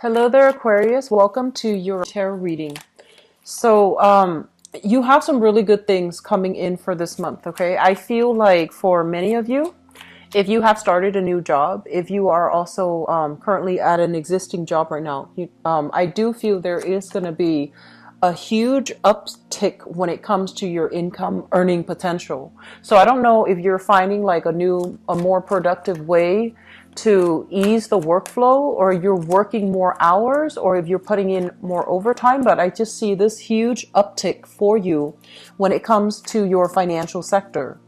Hello there, Aquarius. Welcome to your tarot reading. So, you have some really good things coming in for this month, okay? I feel like for many of you, if you have started a new job, if you are also currently at an existing job right now, I do feel there is going to be a huge uptick when it comes to your income earning potential. So I don't know if you're finding like a more productive way to ease the workflow, or you're working more hours, or if you're putting in more overtime, but I just see this huge uptick for you when it comes to your financial sector.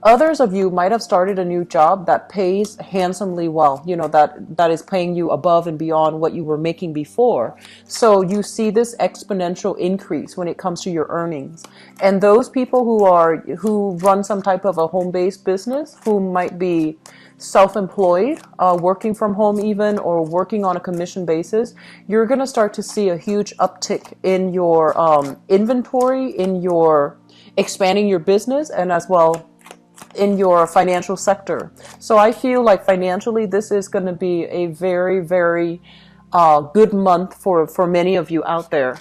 Others of you might have started a new job that pays handsomely well, that is paying you above and beyond what you were making before. So you see this exponential increase when it comes to your earnings. And those people who run some type of a home-based business, who might be self-employed, working from home even, or working on a commission basis, you're going to start to see a huge uptick in your inventory, in your expanding your business, and as well in your financial sector. So I feel like financially, this is going to be a very, very good month for many of you out there.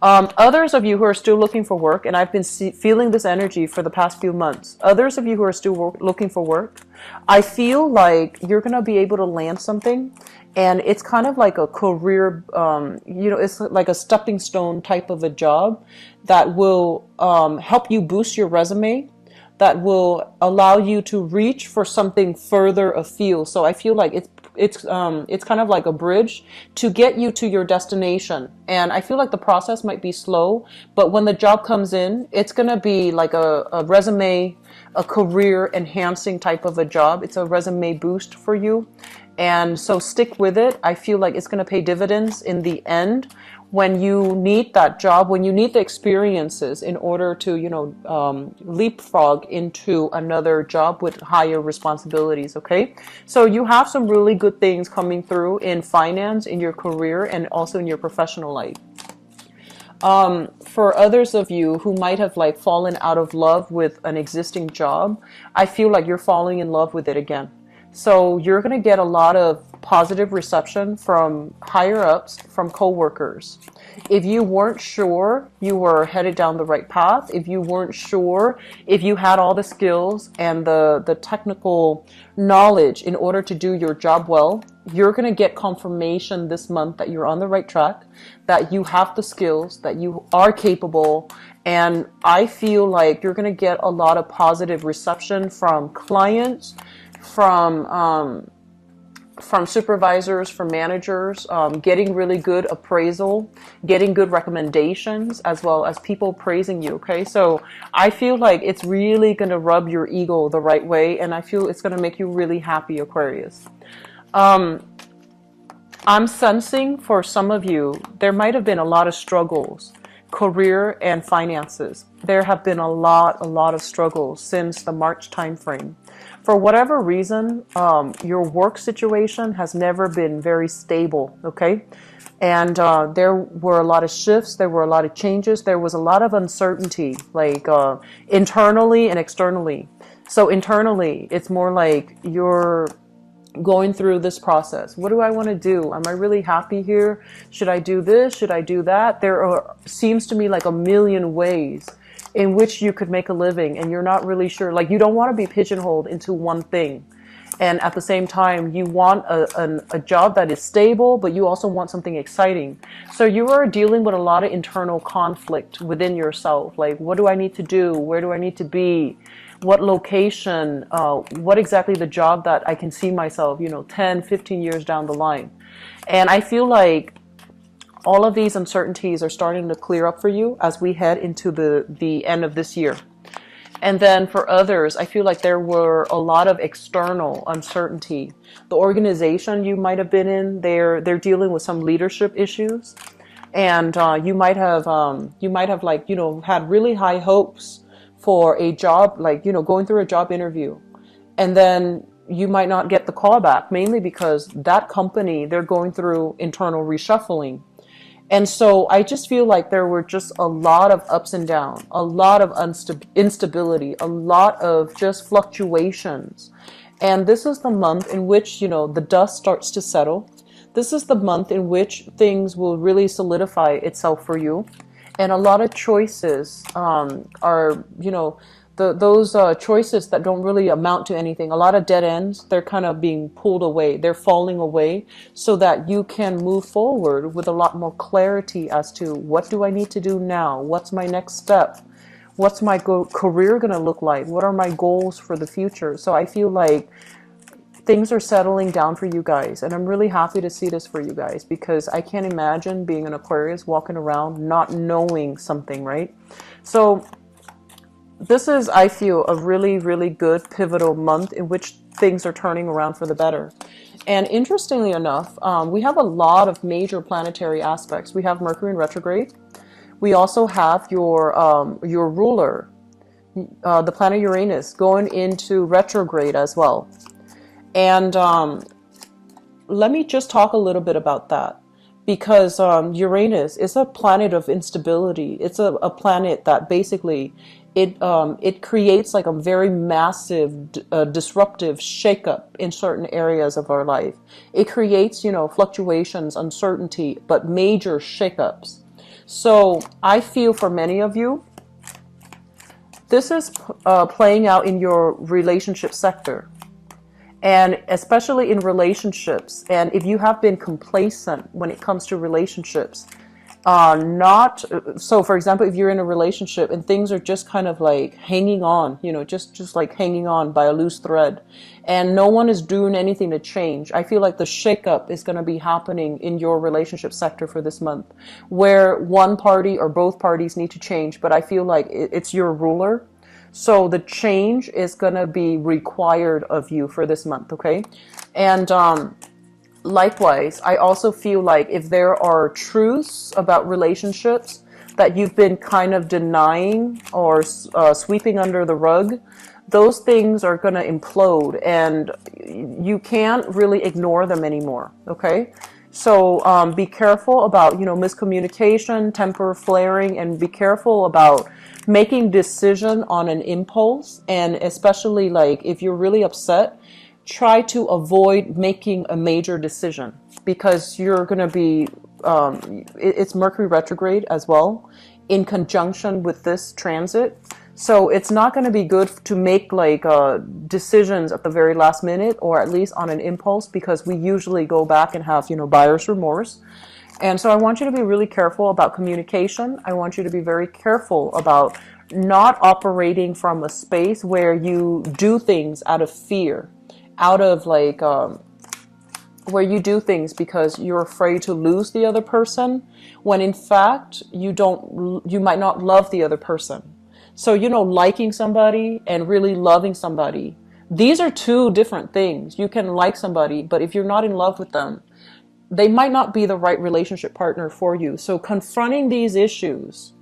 Others of you who are still looking for work, and I've been feeling this energy for the past few months. Others of you who are still looking for work, I feel like you're going to be able to land something, and it's kind of like a career, it's like a stepping stone type of a job that will help you boost your resume, that will allow you to reach for something further afield. So I feel like it's kind of like a bridge to get you to your destination. And I feel like the process might be slow, but when the job comes in, it's gonna be like a resume, a career enhancing type of a job. It's a resume boost for you. And so stick with it. I feel like it's gonna pay dividends in the end when you need that job, when you need the experiences in order to, leapfrog into another job with higher responsibilities, okay? So you have some really good things coming through in finance, in your career, and also in your professional life. For others of you who might have like fallen out of love with an existing job, I feel like you're falling in love with it again. So you're going to get a lot of positive reception from higher ups, from coworkers. If you weren't sure you were headed down the right path, if you weren't sure if you had all the skills and the technical knowledge in order to do your job well, you're going to get confirmation this month that you're on the right track, that you have the skills, that you are capable. And I feel like you're going to get a lot of positive reception from clients, from supervisors, from managers, getting really good appraisal, getting good recommendations, as well as people praising you, okay? So I feel like it's really going to rub your ego the right way, and I feel it's going to make you really happy, Aquarius. I'm sensing for some of you, there might have been a lot of struggles, career and finances. There have been a lot of struggles since the March timeframe. For whatever reason, your work situation has never been very stable, okay? And there were a lot of shifts, there were a lot of changes, there was a lot of uncertainty, like internally and externally. So internally, it's more like you're going through this process. What do I want to do? Am I really happy here? Should I do this? Should I do that? Seems to me like a million ways in which you could make a living, and you're not really sure. Like, you don't want to be pigeonholed into one thing. And at the same time, you want a job that is stable, but you also want something exciting. So you are dealing with a lot of internal conflict within yourself. Like, what do I need to do? Where do I need to be? What location? What exactly the job that I can see myself, 10, 15 years down the line. And I feel like all of these uncertainties are starting to clear up for you as we head into the end of this year. And then for others, I feel like there were a lot of external uncertainty. The organization you might have been in, they're dealing with some leadership issues, and you might have had really high hopes for a job, like going through a job interview, and then you might not get the call back, mainly because that company, they're going through internal reshuffling. And so I just feel like there were just a lot of ups and downs, a lot of instability, a lot of just fluctuations. And this is the month in which, the dust starts to settle. This is the month in which things will really solidify itself for you. And a lot of choices are, those choices that don't really amount to anything. A lot of dead ends, they're kind of being pulled away. They're falling away so that you can move forward with a lot more clarity as to what do I need to do now? What's my next step? What's my career going to look like? What are my goals for the future? So I feel like things are settling down for you guys. And I'm really happy to see this for you guys, because I can't imagine being an Aquarius walking around not knowing something, right? So this is, I feel, a really, really good pivotal month in which things are turning around for the better. And interestingly enough, we have a lot of major planetary aspects. We have Mercury in retrograde. We also have your ruler, the planet Uranus, going into retrograde as well. And let me just talk a little bit about that, because Uranus is a planet of instability. It's a planet that basically it creates like a very massive disruptive shakeup in certain areas of our life. It creates, fluctuations, uncertainty, but major shakeups. So I feel for many of you, this is playing out in your relationship sector. And especially in relationships, and if you have been complacent when it comes to relationships, so for example, if you're in a relationship and things are just kind of like hanging on, just like hanging on by a loose thread, and no one is doing anything to change, I feel like the shakeup is going to be happening in your relationship sector for this month, where one party or both parties need to change. But I feel like it's your ruler. So the change is going to be required of you for this month, okay? And likewise, I also feel like if there are truths about relationships that you've been kind of denying or sweeping under the rug, those things are going to implode, and you can't really ignore them anymore, okay? So be careful about, miscommunication, temper flaring, and be careful about making decision on an impulse. And especially like if you're really upset, try to avoid making a major decision, because you're going to be, it's Mercury retrograde as well in conjunction with this transit. So it's not going to be good to make like decisions at the very last minute, or at least on an impulse, because we usually go back and have, buyer's remorse. And so I want you to be really careful about communication. I want you to be very careful about not operating from a space where you do things out of fear, out of like, where you do things because you're afraid to lose the other person, when in fact you might not love the other person. So, liking somebody and really loving somebody, these are two different things. You can like somebody, but if you're not in love with them, they might not be the right relationship partner for you. So confronting these issues,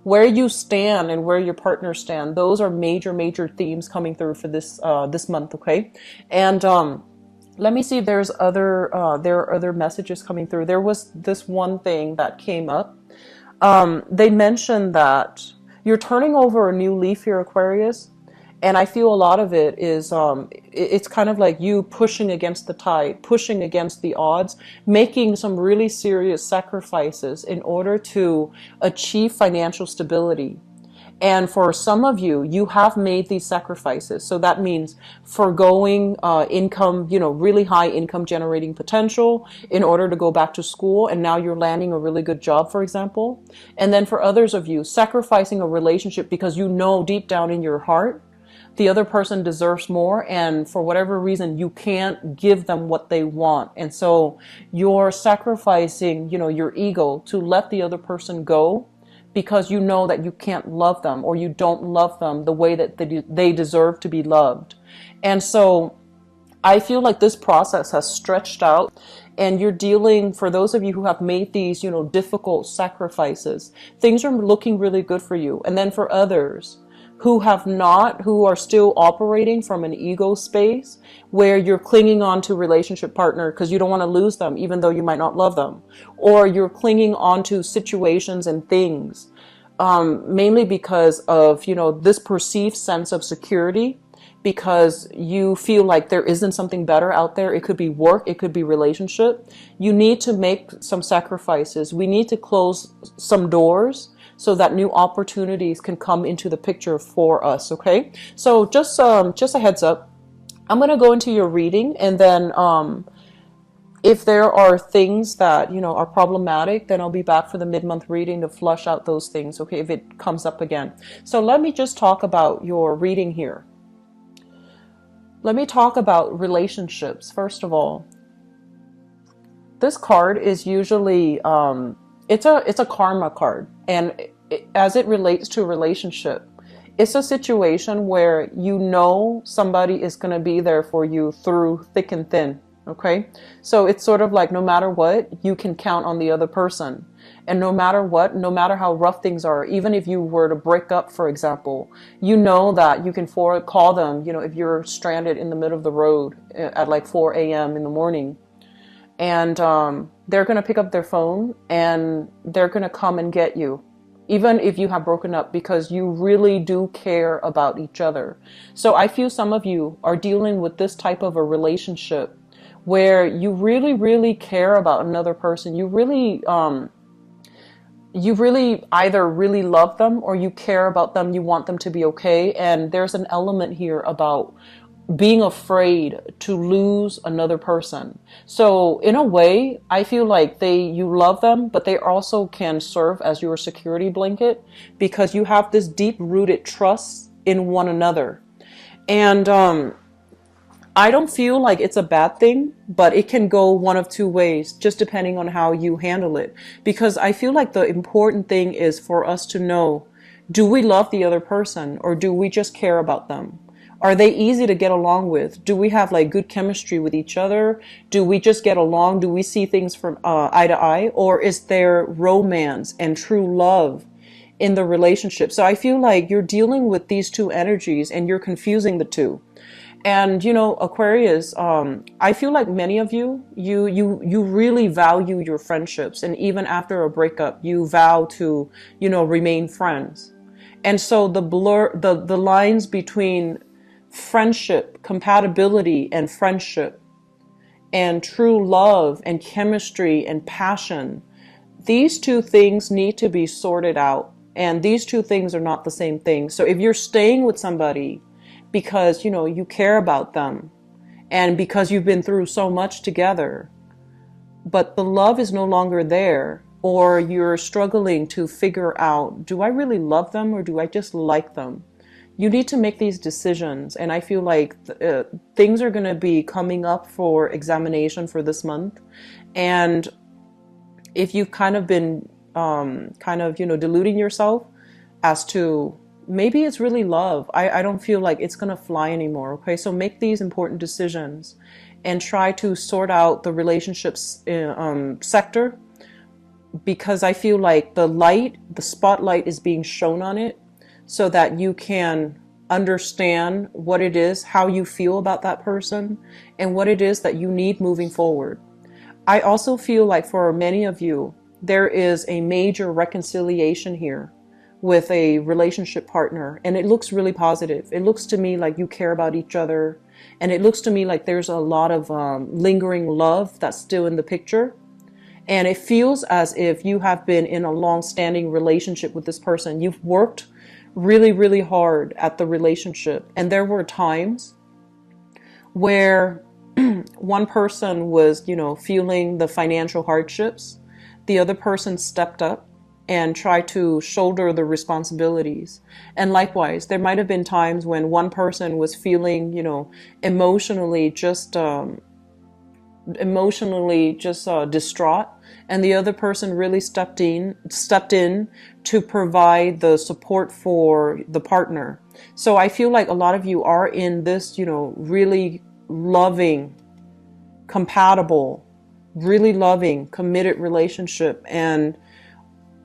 where you stand and where your partner stand, those are major, major themes coming through for this month, okay? And let me see if there are other messages coming through. There was this one thing that came up. They mentioned that you're turning over a new leaf here, Aquarius. And I feel a lot of it is, it's kind of like you pushing against the tide, pushing against the odds, making some really serious sacrifices in order to achieve financial stability. And for some of you, you have made these sacrifices. So that means foregoing income, really high income generating potential in order to go back to school. And now you're landing a really good job, for example. And then for others of you, sacrificing a relationship because deep down in your heart, the other person deserves more, and for whatever reason, you can't give them what they want. And so you're sacrificing, your ego to let the other person go, because you know that you can't love them, or you don't love them the way that they deserve to be loved. And so I feel like this process has stretched out, and you're dealing, for those of you who have made these, difficult sacrifices, things are looking really good for you. And then for others who have not, who are still operating from an ego space where you're clinging on to relationship partner because you don't want to lose them, even though you might not love them, or you're clinging on to situations and things, mainly because of, this perceived sense of security, because you feel like there isn't something better out there. It could be work, it could be relationship. You need to make some sacrifices. We need to close some doors so that new opportunities can come into the picture for us, okay? So just a heads up. I'm going to go into your reading, and then if there are things that, are problematic, then I'll be back for the mid-month reading to flush out those things, okay, if it comes up again. So let me just talk about your reading here. Let me talk about relationships, first of all. This card is usually, it's a karma card. And as it relates to a relationship, it's a situation where somebody is going to be there for you through thick and thin. Okay, so it's sort of like no matter what, you can count on the other person. And no matter what, no matter how rough things are, even if you were to break up, for example, you know that you can call them, if you're stranded in the middle of the road at like 4 a.m. in the morning. And they're going to pick up their phone and they're going to come and get you, even if you have broken up, because you really do care about each other. So I feel some of you are dealing with this type of a relationship where you really, really care about another person. You really either really love them or you care about them. You want them to be okay. And there's an element here about being afraid to lose another person. So in a way, I feel like you love them, but they also can serve as your security blanket because you have this deep rooted trust in one another. And I don't feel like it's a bad thing, but it can go one of two ways, just depending on how you handle it. Because I feel like the important thing is for us to know, do we love the other person or do we just care about them? Are they easy to get along with? Do we have like good chemistry with each other? Do we just get along? Do we see things from eye to eye? Or is there romance and true love in the relationship? So I feel like you're dealing with these two energies and you're confusing the two. And, Aquarius, I feel like many of you really value your friendships. And even after a breakup, you vow to, remain friends. And so the lines between friendship, compatibility and friendship and true love and chemistry and passion, these two things need to be sorted out. And these two things are not the same thing. So if you're staying with somebody because, you care about them and because you've been through so much together, but the love is no longer there, or you're struggling to figure out, do I really love them or do I just like them? You need to make these decisions. And I feel like things are going to be coming up for examination for this month. And if you've kind of been deluding yourself as to maybe it's really love, I don't feel like it's going to fly anymore. Okay, so make these important decisions and try to sort out the relationships sector, because I feel like the spotlight is being shown on it so that you can understand what it is, how you feel about that person, and what it is that you need moving forward. I also feel like for many of you, there is a major reconciliation here with a relationship partner, and it looks really positive. It looks to me like you care about each other, and it looks to me like there's a lot of lingering love that's still in the picture. And it feels as if you have been in a long-standing relationship with this person. You've worked really, really hard at the relationship, and there were times where one person was, feeling the financial hardships. The other person stepped up and try to shoulder the responsibilities. And likewise, there might have been times when one person was feeling, emotionally just distraught, and the other person really stepped in to provide the support for the partner. So I feel like a lot of you are in this, really loving, compatible, really loving, committed relationship. And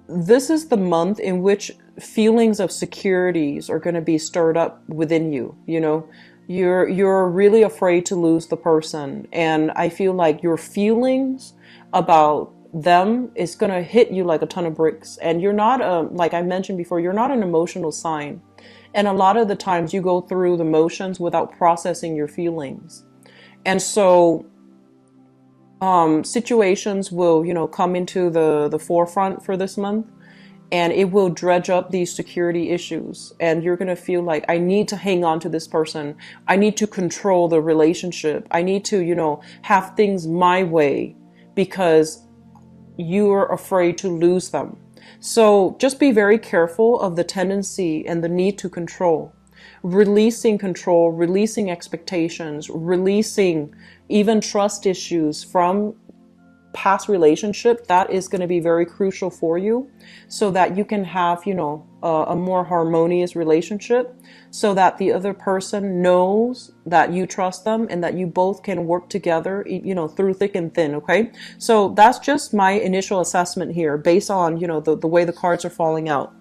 this is the month in which feelings of securities are going to be stirred up within you. You're really afraid to lose the person. And I feel like your feelings about them is going to hit you like a ton of bricks. And you're not, like I mentioned before, you're not an emotional sign. And a lot of the times you go through the motions without processing your feelings. And so situations will, come into the forefront for this month, and it will dredge up these security issues. And you're going to feel like, I need to hang on to this person. I need to control the relationship. I need to, have things my way because you're afraid to lose them. So just be very careful of the tendency and the need to control. Control, releasing expectations, releasing even trust issues from past relationship, that is going to be very crucial for you so that you can have, a more harmonious relationship, so that the other person knows that you trust them and that you both can work together, through thick and thin. Okay. So that's just my initial assessment here based on, the way the cards are falling out.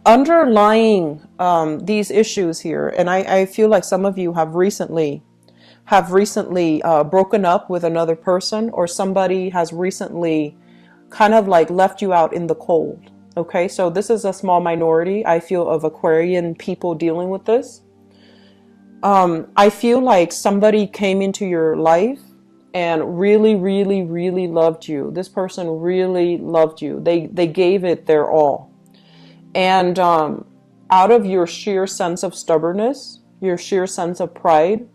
Underlying these issues here, and I feel like some of you have recently broken up with another person, or somebody has recently kind of like left you out in the cold. Okay, so this is a small minority, I feel, of Aquarian people dealing with this. I feel like somebody came into your life and really, really, really loved you. This person really loved you. They gave it their all. And out of your sheer sense of stubbornness, your sheer sense of pride,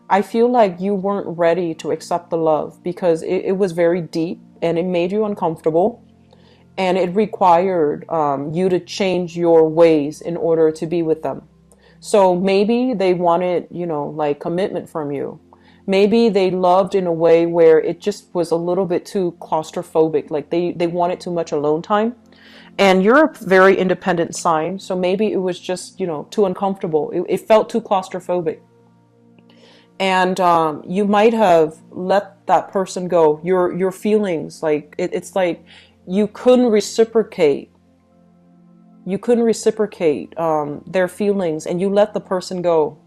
I feel like you weren't ready to accept the love because it was very deep and it made you uncomfortable, and it required you to change your ways in order to be with them. So maybe they wanted, like commitment from you. Maybe they loved in a way where it just was a little bit too claustrophobic, like they wanted too much alone time. And you're a very independent sign, so maybe it was just, too uncomfortable. It felt too claustrophobic. And you might have let that person go. Your feelings, like it's like you couldn't reciprocate. You couldn't reciprocate their feelings, and you let the person go.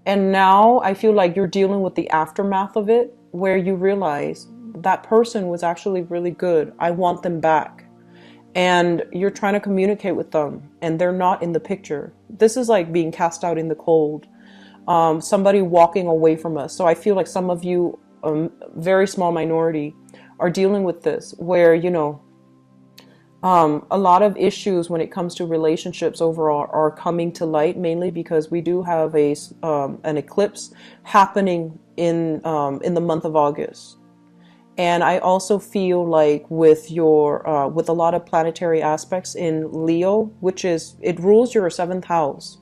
And now I feel like you're dealing with the aftermath of it, where you realize that person was actually really good. I want them back. And you're trying to communicate with them, and they're not in the picture. This is like being cast out in the cold. Somebody walking away from us. So I feel like some of you, very small minority, are dealing with this, where, a lot of issues when it comes to relationships overall are coming to light, mainly because we do have an eclipse happening in the month of August. And I also feel like with with a lot of planetary aspects in Leo, it rules your 7th house,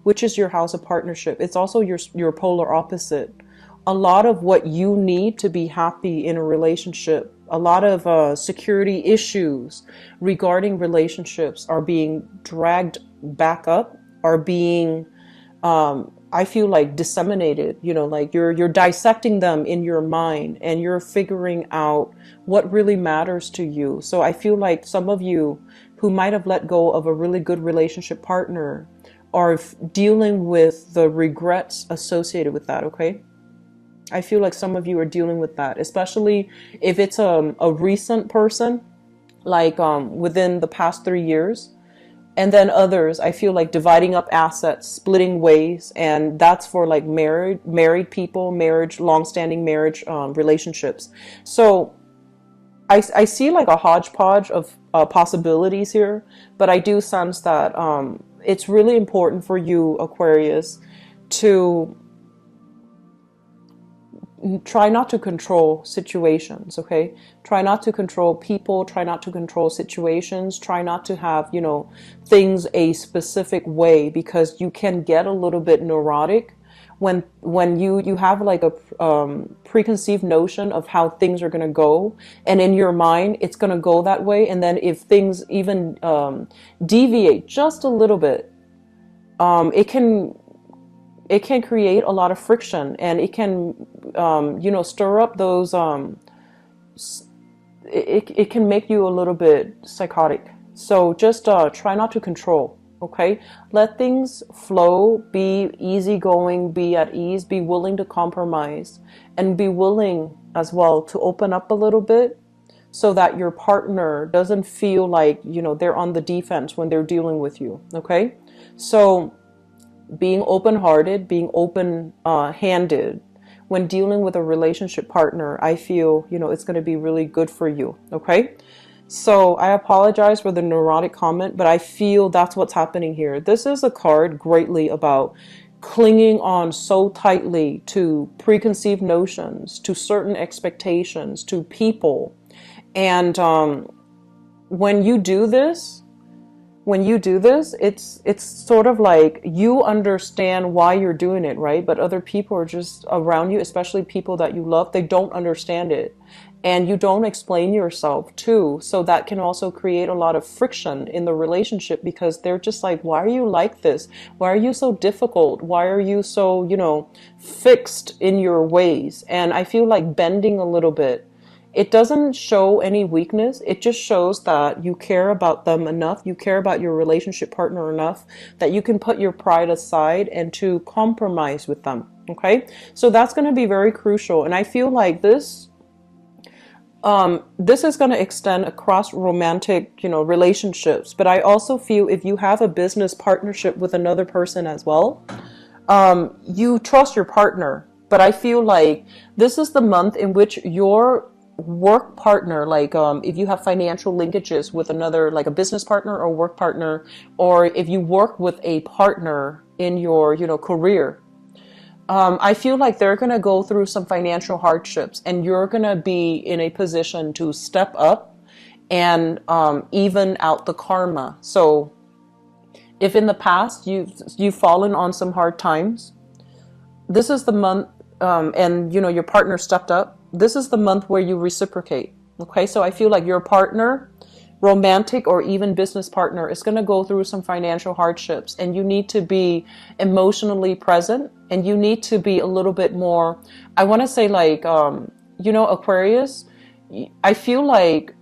which is your house of partnership. It's also your polar opposite. A lot of what you need to be happy in a relationship, a lot of security issues regarding relationships are being dragged back up, are being, I feel like, disseminated. Like you're dissecting them in your mind, and you're figuring out what really matters to you. So I feel like some of you who might have let go of a really good relationship partner are dealing with the regrets associated with that. Okay, I feel like some of you are dealing with that, especially if it's a recent person, like within the past 3 years. And then others, I feel like dividing up assets, splitting ways, and that's for like married people, long-standing marriage relationships. So I see like a hodgepodge of possibilities here, but I do sense that it's really important for you, Aquarius, to try not to control situations. Okay, try not to control people, try not to control situations, try not to have things a specific way, because you can get a little bit neurotic when you have like a preconceived notion of how things are going to go, and in your mind it's going to go that way, and then if things even deviate just a little bit, it can create a lot of friction, and it can stir up those it can make you a little bit psychotic. So just try not to control. Okay, let things flow, be easygoing, be at ease, be willing to compromise, and be willing as well to open up a little bit, so that your partner doesn't feel like, they're on the defense when they're dealing with you. Okay. So being open-hearted, being open-handed when dealing with a relationship partner, I feel, it's going to be really good for you. Okay. So I apologize for the neurotic comment, but I feel that's what's happening here. This is a card greatly about clinging on so tightly to preconceived notions, to certain expectations, to people. And when you do this, it's sort of like you understand why you're doing it, right? But other people are just around you, especially people that you love, they don't understand it. And you don't explain yourself too. So that can also create a lot of friction in the relationship, because they're just like, why are you like this? Why are you so difficult? Why are you so, fixed in your ways? And I feel like bending a little bit. It doesn't show any weakness. It just shows that you care about them enough. You care about your relationship partner enough that you can put your pride aside and to compromise with them. Okay. So that's going to be very crucial. And I feel like this is going to extend across romantic, relationships. But I also feel if you have a business partnership with another person as well, you trust your partner. But I feel like this is the month in which your work partner, like if you have financial linkages with another, like a business partner or work partner, or if you work with a partner in your, career, I feel like they're going to go through some financial hardships, and you're going to be in a position to step up and even out the karma. So if in the past you've fallen on some hard times, this is the month, and your partner stepped up. This is the month where you reciprocate. Okay, so I feel like your partner, romantic or even business partner, is going to go through some financial hardships, and you need to be emotionally present, and you need to be a little bit more, I want to say, like, Aquarius, I feel like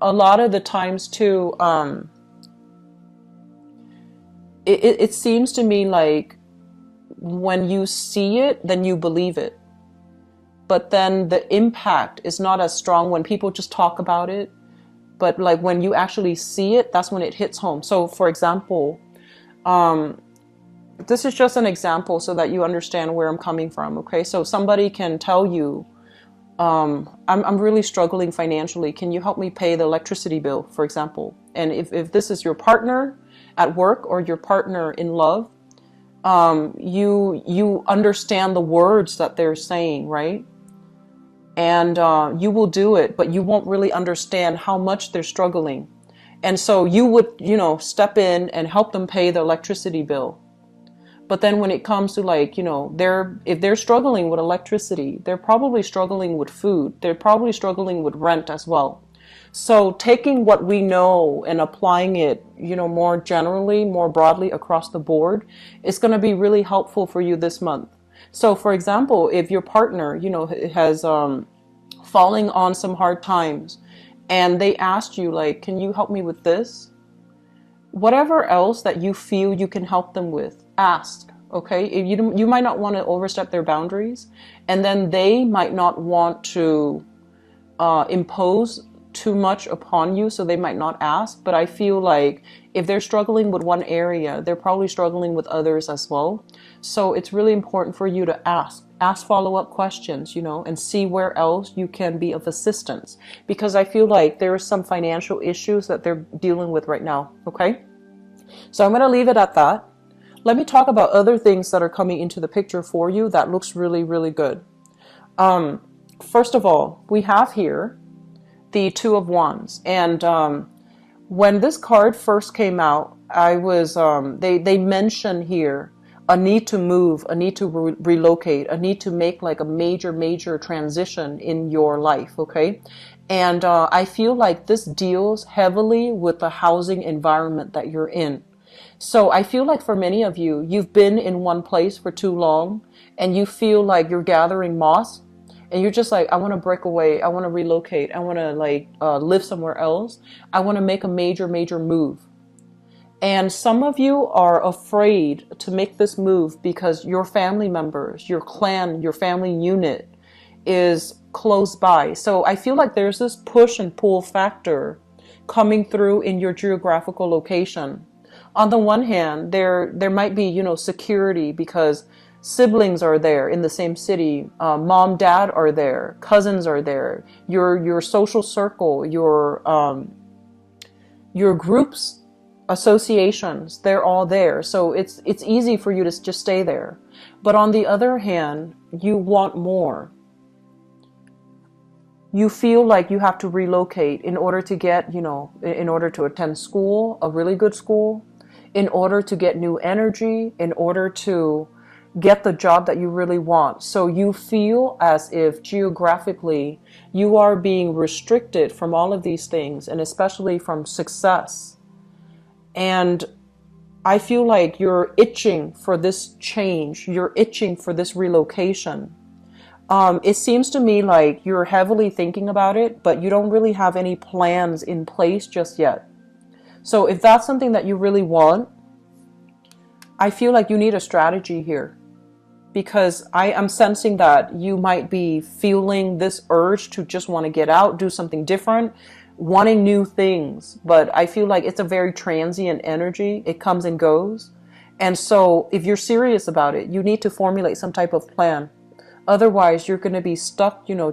a lot of the times too, it seems to me like when you see it, then you believe it. But then the impact is not as strong when people just talk about it. But like when you actually see it, that's when it hits home. So for example, this is just an example so that you understand where I'm coming from. Okay. So somebody can tell you, I'm really struggling financially. Can you help me pay the electricity bill, for example? And if this is your partner at work or your partner in love, you understand the words that they're saying, right? And you will do it, but you won't really understand how much they're struggling. And so you would, step in and help them pay the electricity bill. But then when it comes to like, if they're struggling with electricity, they're probably struggling with food. They're probably struggling with rent as well. So taking what we know and applying it, more generally, more broadly across the board is going to be really helpful for you this month. So for example, if your partner, has falling on some hard times and they asked you like, can you help me with this? Whatever else that you feel you can help them with, ask. Okay. If you might not want to overstep their boundaries, and then they might not want to impose too much upon you, so they might not ask. But I feel like if they're struggling with one area, they're probably struggling with others as well. So it's really important for you to ask follow-up questions, and see where else you can be of assistance, because I feel like there are some financial issues that they're dealing with right now. Okay. So I'm going to leave it at that. Let me talk about other things that are coming into the picture for you that looks really, really good. First of all, we have here the Two of Wands. And when this card first came out, I was, they mention here a need to move, a need to relocate, a need to make like a major transition in your life. Okay. And I feel like this deals heavily with the housing environment that you're in. So I feel like for many of you, you've been in one place for too long and you feel like you're gathering moss. And you're just like, I want to break away. I want to relocate. I want to like live somewhere else. I want to make a major move. And some of you are afraid to make this move because your family members, your clan, your family unit is close by. So I feel like there's this push and pull factor coming through in your geographical location. On the one hand, there might be, security because siblings are there in the same city, mom, dad are there, cousins are there, your social circle, your groups, associations, they're all there. So it's easy for you to just stay there. But on the other hand, you want more. You feel like you have to relocate in order to get, in order to attend school, a really good school, in order to get new energy, in order to get the job that you really want. So you feel as if geographically you are being restricted from all of these things, and especially from success. And I feel like you're itching for this change. You're itching for this relocation. It seems to me like you're heavily thinking about it, but you don't really have any plans in place just yet. So if that's something that you really want, I feel like you need a strategy here, because I am sensing that you might be feeling this urge to just want to get out, do something different, wanting new things. But I feel like it's a very transient energy. It comes and goes. And so if you're serious about it, you need to formulate some type of plan. Otherwise, you're going to be stuck, you're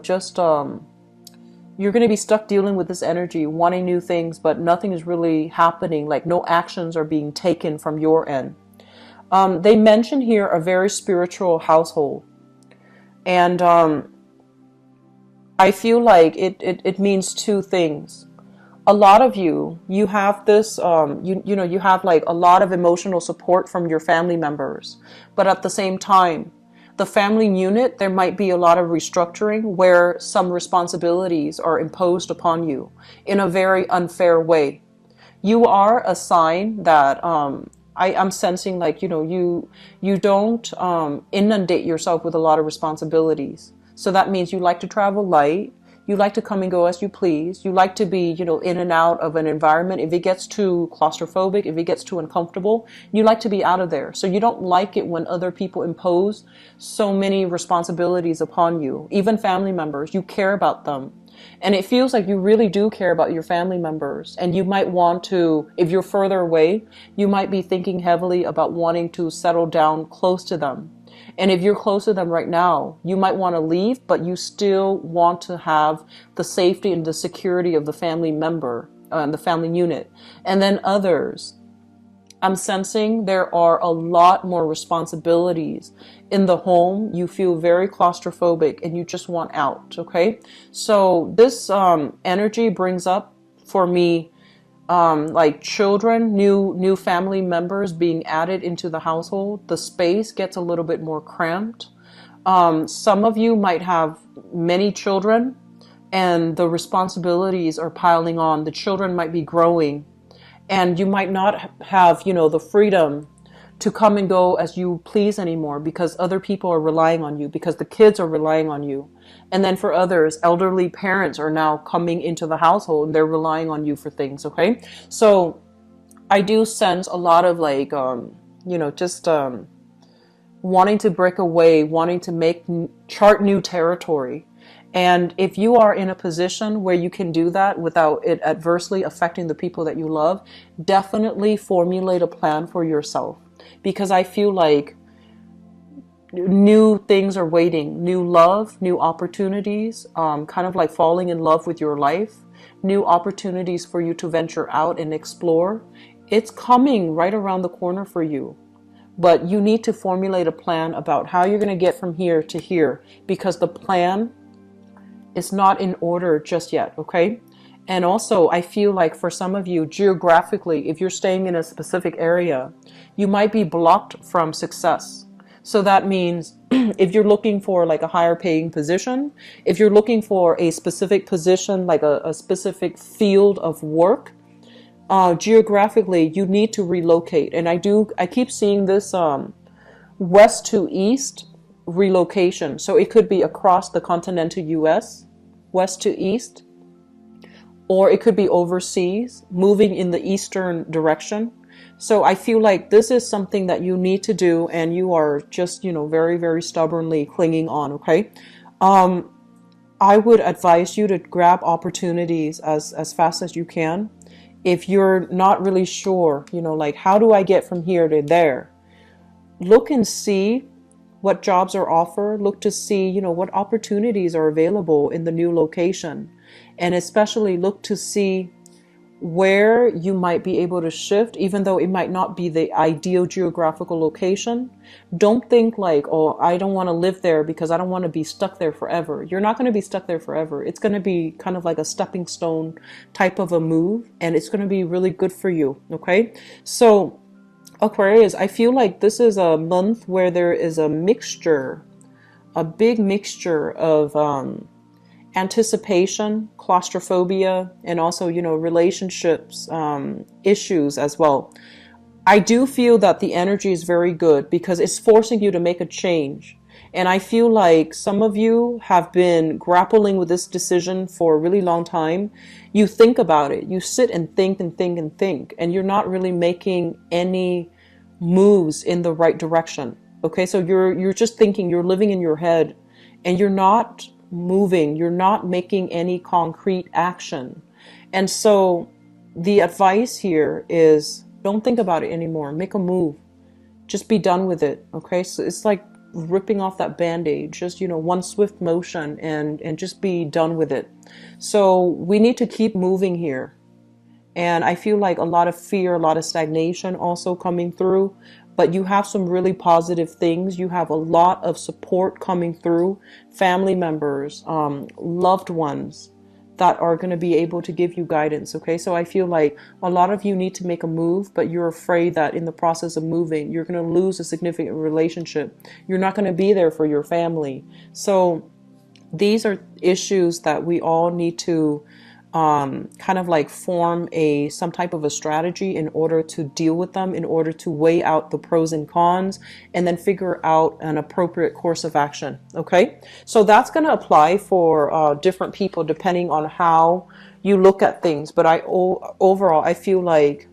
going to be stuck dealing with this energy, wanting new things, but nothing is really happening. Like no actions are being taken from your end. They mention here a very spiritual household. And I feel like it means two things. A lot of you have this, you have like a lot of emotional support from your family members. But at the same time, the family unit, there might be a lot of restructuring where some responsibilities are imposed upon you in a very unfair way. You are a sign that I'm sensing like, you don't inundate yourself with a lot of responsibilities. So that means you like to travel light. You like to come and go as you please. You like to be, in and out of an environment. If it gets too claustrophobic, if it gets too uncomfortable, you like to be out of there. So you don't like it when other people impose so many responsibilities upon you, even family members. You care about them. And it feels like you really do care about your family members. And you might want to, if you're further away, you might be thinking heavily about wanting to settle down close to them. And if you're close to them right now, you might want to leave, but you still want to have the safety and the security of the family member, the family unit. And then others, I'm sensing there are a lot more responsibilities in the home. You feel very claustrophobic and you just want out, okay? So this energy brings up for me like children, new family members being added into the household. The space gets a little bit more cramped. Some of you might have many children and the responsibilities are piling on. The children might be growing and you might not have, the freedom to come and go as you please anymore because other people are relying on you, because the kids are relying on you. And then for others, elderly parents are now coming into the household and they're relying on you for things, okay? So I do sense a lot of like, wanting to break away, wanting to chart new territory. And if you are in a position where you can do that without it adversely affecting the people that you love, definitely formulate a plan for yourself. Because I feel like new things are waiting, new love, new opportunities, kind of like falling in love with your life, new opportunities for you to venture out and explore. It's coming right around the corner for you. But you need to formulate a plan about how you're going to get from here to here, because the plan is not in order just yet, okay? And also, I feel like for some of you, geographically, if you're staying in a specific area, you might be blocked from success. So that means if you're looking for like a higher paying position, if you're looking for a specific position, like a specific field of work, geographically, you need to relocate. And I keep seeing this west to east relocation. So it could be across the continental US, west to east, or it could be overseas, moving in the eastern direction. So I feel like this is something that you need to do, and you are just, very, very stubbornly clinging on, okay? I would advise you to grab opportunities as fast as you can. If you're not really sure, you know, like, how do I get from here to there? Look and see what jobs are offered. Look to see, you know, what opportunities are available in the new location. And especially look to see where you might be able to shift, even though it might not be the ideal geographical location. Don't think like, oh, I don't want to live there because I don't want to be stuck there forever. You're not going to be stuck there forever. It's going to be kind of like a stepping stone type of a move, and it's going to be really good for you. Okay. So Aquarius, I feel like this is a month where there is a mixture, a big mixture of, anticipation, claustrophobia, and also, you know, relationships, issues as well. I do feel that the energy is very good because it's forcing you to make a change. And I feel like some of you have been grappling with this decision for a really long time. You think about it, you sit and think and think and think, and you're not really making any moves in the right direction. Okay, so you're just thinking, you're living in your head, and you're not moving, you're not making any concrete action. And so the advice here is, don't think about it anymore. Make a move. Just be done with it. Okay, so it's like ripping off that band-aid. Just, you know, one swift motion and just be done with it. So we need to keep moving here. And I feel like a lot of fear, a lot of stagnation also coming through. But you have some really positive things. You have a lot of support coming through, family members, loved ones that are going to be able to give you guidance. Okay, so I feel like a lot of you need to make a move, but you're afraid that in the process of moving, you're going to lose a significant relationship. You're not going to be there for your family. So these are issues that we all need to kind of like form some type of a strategy in order to deal with them, in order to weigh out the pros and cons, and then figure out an appropriate course of action. Okay, so that's going to apply for different people depending on how you look at things. But overall, I feel like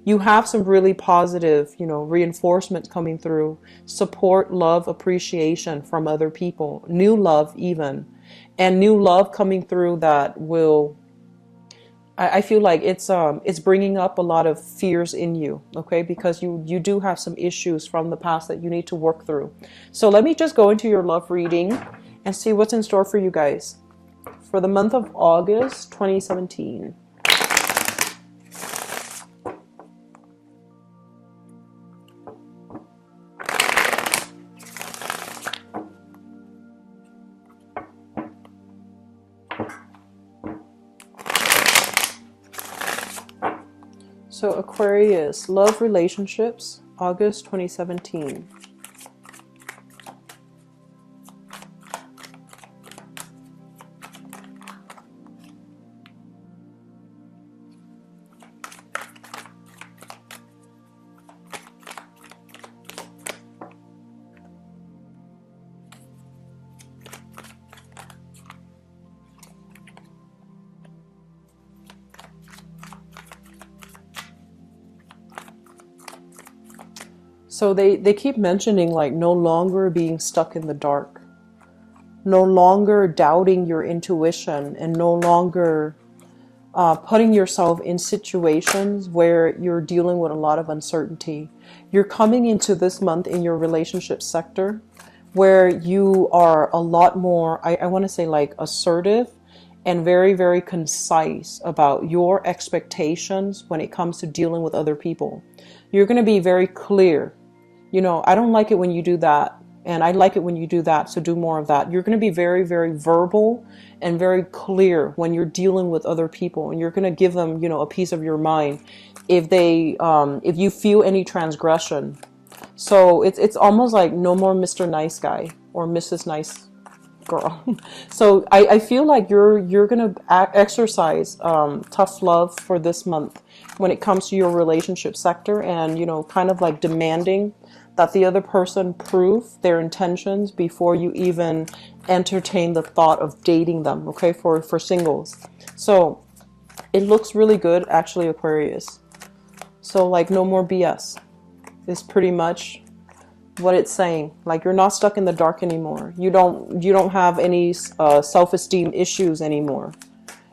you have some really positive, you know, reinforcement coming through, support, love, appreciation from other people, new love even, and new love coming through that will, I feel like it's bringing up a lot of fears in you, okay? Because you do have some issues from the past that you need to work through. So let me just go into your love reading and see what's in store for you guys for the month of August 2017. So Aquarius, love relationships, August 2017. So they keep mentioning like no longer being stuck in the dark, no longer doubting your intuition, and no longer putting yourself in situations where you're dealing with a lot of uncertainty. You're coming into this month in your relationship sector where you are a lot more, I want to say like assertive and very, very concise about your expectations when it comes to dealing with other people. You're going to be very clear. You know, I don't like it when you do that, and I like it when you do that, so do more of that. You're going to be very, very verbal and very clear when you're dealing with other people, and you're going to give them, you know, a piece of your mind if if you feel any transgression. So it's almost like no more Mr. Nice Guy or Mrs. Nice Girl. So I feel like you're going to exercise tough love for this month when it comes to your relationship sector, and, you know, kind of like demanding that the other person prove their intentions before you even entertain the thought of dating them, okay, for singles. So it looks really good, actually, Aquarius. So like no more BS is pretty much what it's saying. Like, you're not stuck in the dark anymore. You don't have any self-esteem issues anymore.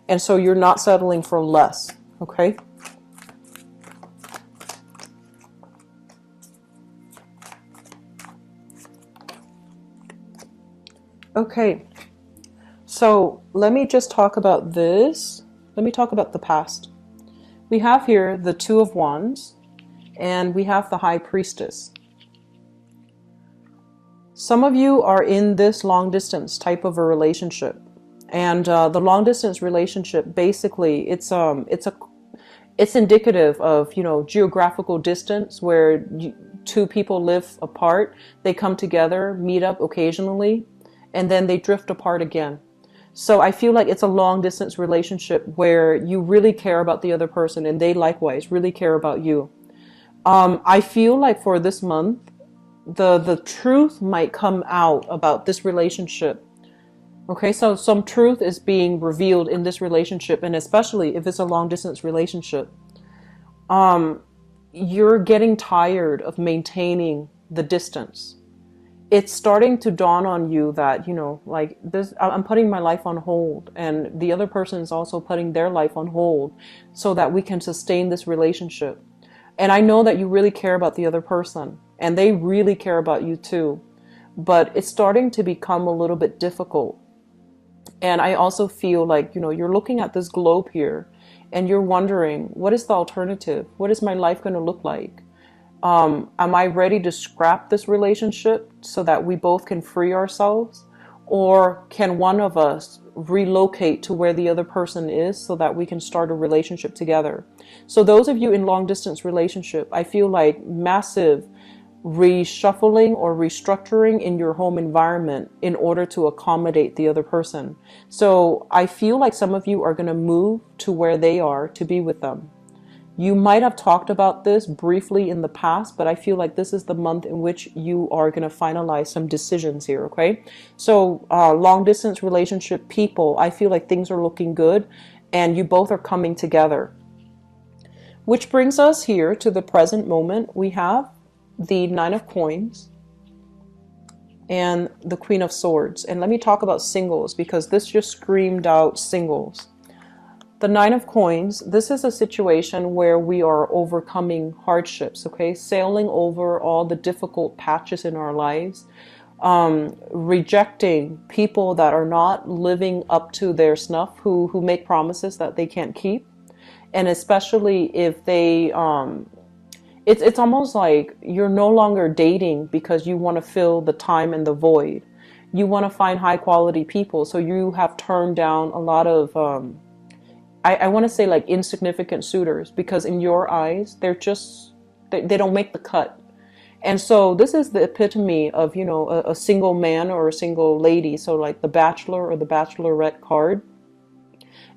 And so you're not settling for less, okay? Okay, so let me just talk about this. Let me talk about the past. We have here the Two of Wands, and we have the High Priestess. Some of you are in this long distance type of a relationship. And the long distance relationship, basically, it's indicative of, you know, geographical distance where two people live apart. They come together, meet up occasionally, and then they drift apart again. So I feel like it's a long distance relationship where you really care about the other person and they likewise really care about you. I feel like for this month, the truth might come out about this relationship. Okay, so some truth is being revealed in this relationship, and especially if it's a long distance relationship. You're getting tired of maintaining the distance. It's starting to dawn on you that, you know, like this, I'm putting my life on hold, and the other person is also putting their life on hold so that we can sustain this relationship. And I know that you really care about the other person, and they really care about you too, but it's starting to become a little bit difficult. And I also feel like, you know, you're looking at this globe here and you're wondering, what is the alternative? What is my life going to look like? Am I ready to scrap this relationship so that we both can free ourselves? Or can one of us relocate to where the other person is so that we can start a relationship together? So those of you in long distance relationship, I feel like massive reshuffling or restructuring in your home environment in order to accommodate the other person. So I feel like some of you are going to move to where they are to be with them. You might have talked about this briefly in the past, but I feel like this is the month in which you are going to finalize some decisions here, okay? So long distance relationship people, I feel like things are looking good and you both are coming together. Which brings us here to the present moment. We have the Nine of Coins and the Queen of Swords. And let me talk about singles because this just screamed out singles. The Nine of Coins, this is a situation where we are overcoming hardships, okay? Sailing over all the difficult patches in our lives, rejecting people that are not living up to their snuff, who make promises that they can't keep. And especially if they, it's almost like you're no longer dating because you want to fill the time and the void. You want to find high quality people. So you have turned down a lot of, I want to say like insignificant suitors because in your eyes, they're just, they don't make the cut. And so this is the epitome of, you know, a single man or a single lady. So like the Bachelor or the Bachelorette card.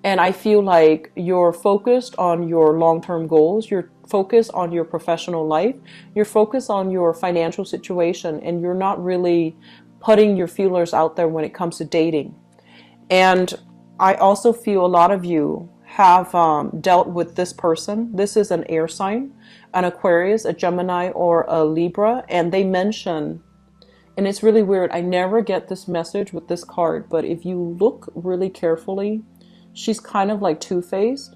And I feel like you're focused on your long-term goals. You're focused on your professional life. You're focused on your financial situation. And you're not really putting your feelers out there when it comes to dating. And I also feel a lot of you have dealt with this person. This is an air sign, an Aquarius, a Gemini, or a Libra. And they mention, and it's really weird, I never get this message with this card, but if you look really carefully, she's kind of like two-faced.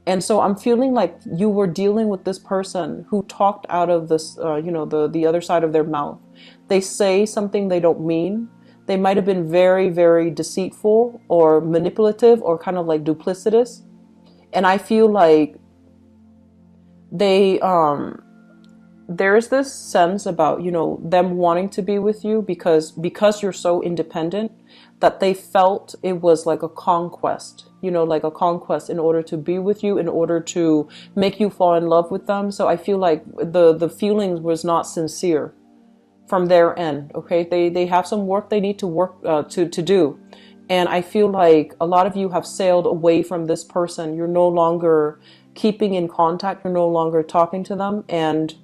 And so I'm feeling like you were dealing with this person who talked out of this, you know, the other side of their mouth. They say something they don't mean. They might have been very, very deceitful or manipulative or kind of like duplicitous. And I feel like they, there's this sense about, you know, them wanting to be with you because you're so independent that they felt it was like a conquest, you know, like a conquest in order to be with you, in order to make you fall in love with them. So I feel like the feelings was not sincere from their end. Okay, they have some work they need to work to do, and I feel like a lot of you have sailed away from this person. You're no longer keeping in contact. You're no longer talking to them, and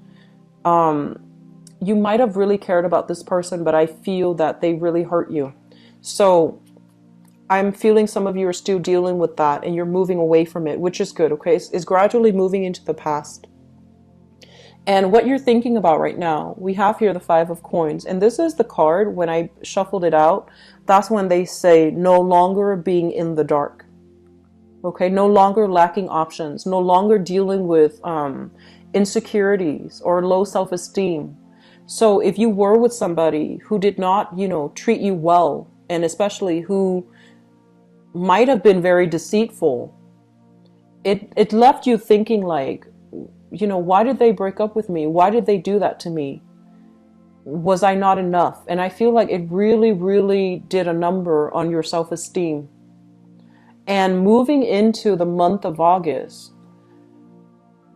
you might have really cared about this person, but I feel that they really hurt you. So I'm feeling some of you are still dealing with that, and you're moving away from it, which is good. Okay, it's gradually moving into the past. And what you're thinking about right now, we have here the Five of Coins. And this is the card, when I shuffled it out, that's when they say no longer being in the dark. Okay, no longer lacking options, no longer dealing with insecurities or low self-esteem. So if you were with somebody who did not, treat you well, and especially who might have been very deceitful, it left you thinking like, why did they break up with me? Why did they do that to me? Was I not enough? And I feel like it really, really did a number on your self-esteem. And moving into the month of August,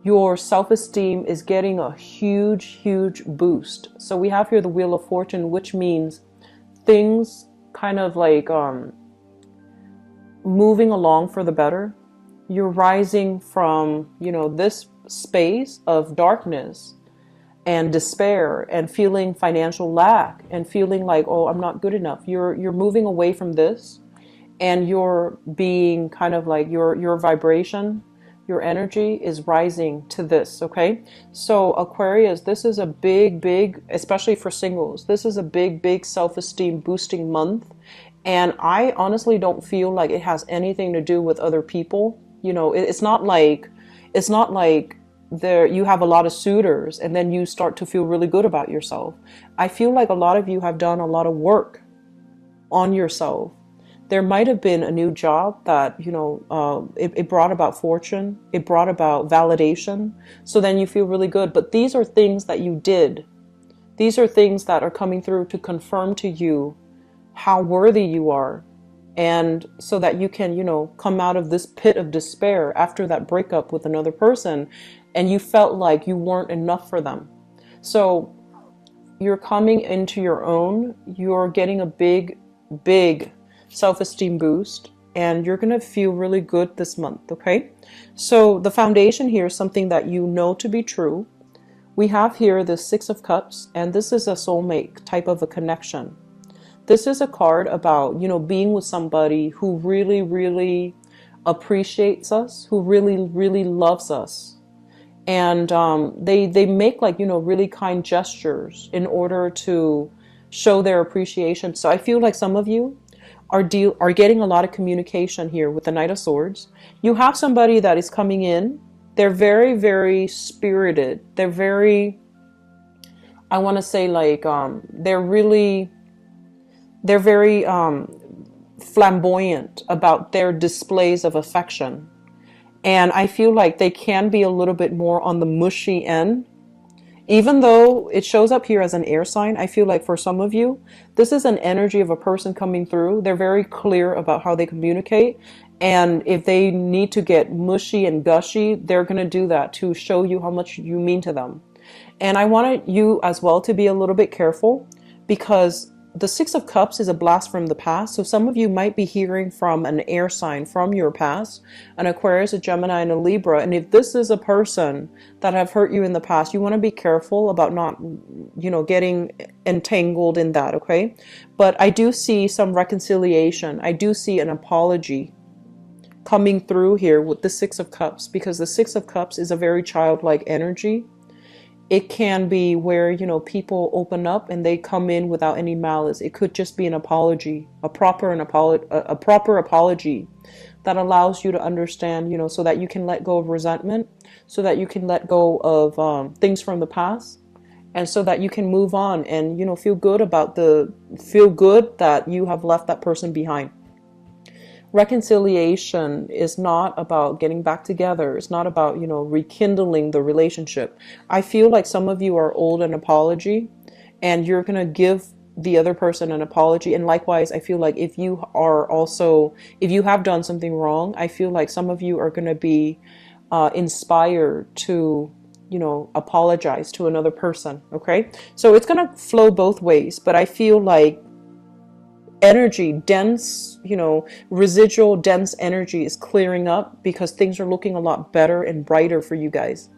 your self-esteem is getting a huge, huge boost. So we have here the Wheel of Fortune, which means things kind of like moving along for the better. You're rising from, this space of darkness and despair and feeling financial lack and feeling like, oh, I'm not good enough. You're moving away from this, and you're being kind of like your vibration, your energy is rising to this. Okay, so Aquarius, this is a big, especially for singles, this is a big self-esteem boosting month. And I honestly don't feel like it has anything to do with other people. It's not like there you have a lot of suitors and then you start to feel really good about yourself. I feel like a lot of you have done a lot of work on yourself. There might have been a new job that, it brought about fortune, it brought about validation. So then you feel really good. But these are things that you did. These are things that are coming through to confirm to you how worthy you are. And so that you can, come out of this pit of despair after that breakup with another person, and you felt like you weren't enough for them. So you're coming into your own, you're getting a big self-esteem boost, and you're going to feel really good this month. Okay. So the foundation here is something that you know to be true. We have here the Six of Cups, and this is a soulmate type of a connection. This is a card about, being with somebody who really, really appreciates us, who really, really loves us. And they make like, really kind gestures in order to show their appreciation. So I feel like some of you are getting a lot of communication here with the Knight of Swords. You have somebody that is coming in. They're very, very spirited. They're very, I want to say like, they're very flamboyant about their displays of affection. And I feel like they can be a little bit more on the mushy end. Even though it shows up here as an air sign, I feel like for some of you, this is an energy of a person coming through. They're very clear about how they communicate. And if they need to get mushy and gushy, they're going to do that to show you how much you mean to them. And I wanted you as well to be a little bit careful, because the Six of Cups is a blast from the past. So some of you might be hearing from an air sign from your past, an Aquarius, a Gemini, and a Libra. And if this is a person that have hurt you in the past, you want to be careful about not, getting entangled in that. Okay. But I do see some reconciliation. I do see an apology coming through here with the Six of Cups, because the Six of Cups is a very childlike energy. It can be where, people open up and they come in without any malice. It could just be an apology, a proper apology that allows you to understand, so that you can let go of resentment, so that you can let go of things from the past, and so that you can move on and, feel good that you have left that person behind. Reconciliation is not about getting back together. It's not about, rekindling the relationship. I feel like some of you are owed an apology, and you're going to give the other person an apology. And likewise, I feel like if you have done something wrong, I feel like some of you are going to be inspired to, apologize to another person. Okay. So it's going to flow both ways, but I feel like energy, dense, residual dense energy is clearing up, because things are looking a lot better and brighter for you guys.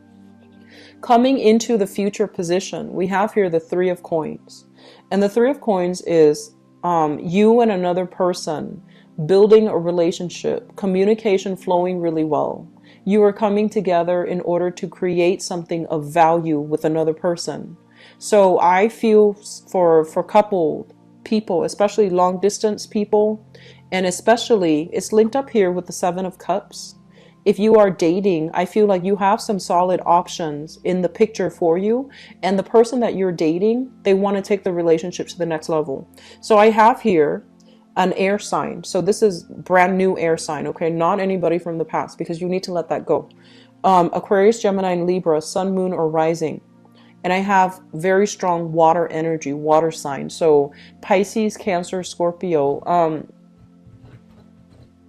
Coming into the future position, we have here the Three of Coins. And the Three of Coins is you and another person building a relationship, communication flowing really well. You are coming together in order to create something of value with another person. So I feel for coupled people, especially long distance people, and especially it's linked up here with the Seven of Cups. If you are dating, I feel like you have some solid options in the picture for you. And the person that you're dating, they want to take the relationship to the next level. So I have here an air sign. So this is brand new air sign, okay? Not anybody from the past, because you need to let that go. Aquarius, Gemini, and Libra, sun, moon, or rising. And I have very strong water energy, water sign. So Pisces, Cancer, Scorpio.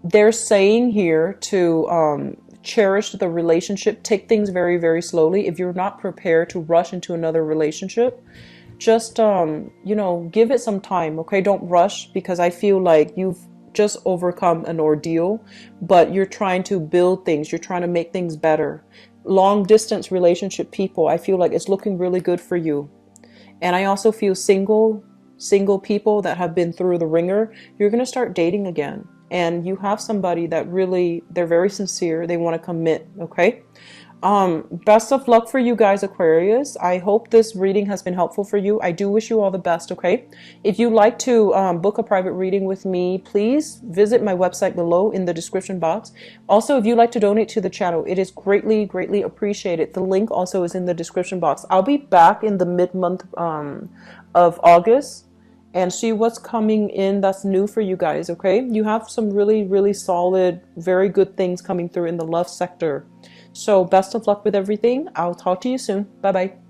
They're saying here to cherish the relationship, take things very, very slowly. If you're not prepared to rush into another relationship, just, you know, give it some time, okay? Don't rush, because I feel like you've just overcome an ordeal, but you're trying to build things. You're trying to make things better. Long distance relationship people, I feel like it's looking really good for you. And I also feel single people that have been through the ringer, you're going to start dating again. And you have somebody that really, they're very sincere. They want to commit. Okay. Best of luck for you guys, Aquarius. I hope this reading has been helpful for you. I do wish you all the best. Okay. If you'd like to book a private reading with me, please visit my website below in the description box. Also, if you'd like to donate to the channel, it is greatly, greatly appreciated. The link also is in the description box. I'll be back in the mid-month of August and see what's coming in that's new for you guys, okay? You have some really, really solid, very good things coming through in the love sector. So best of luck with everything. I'll talk to you soon. Bye-bye.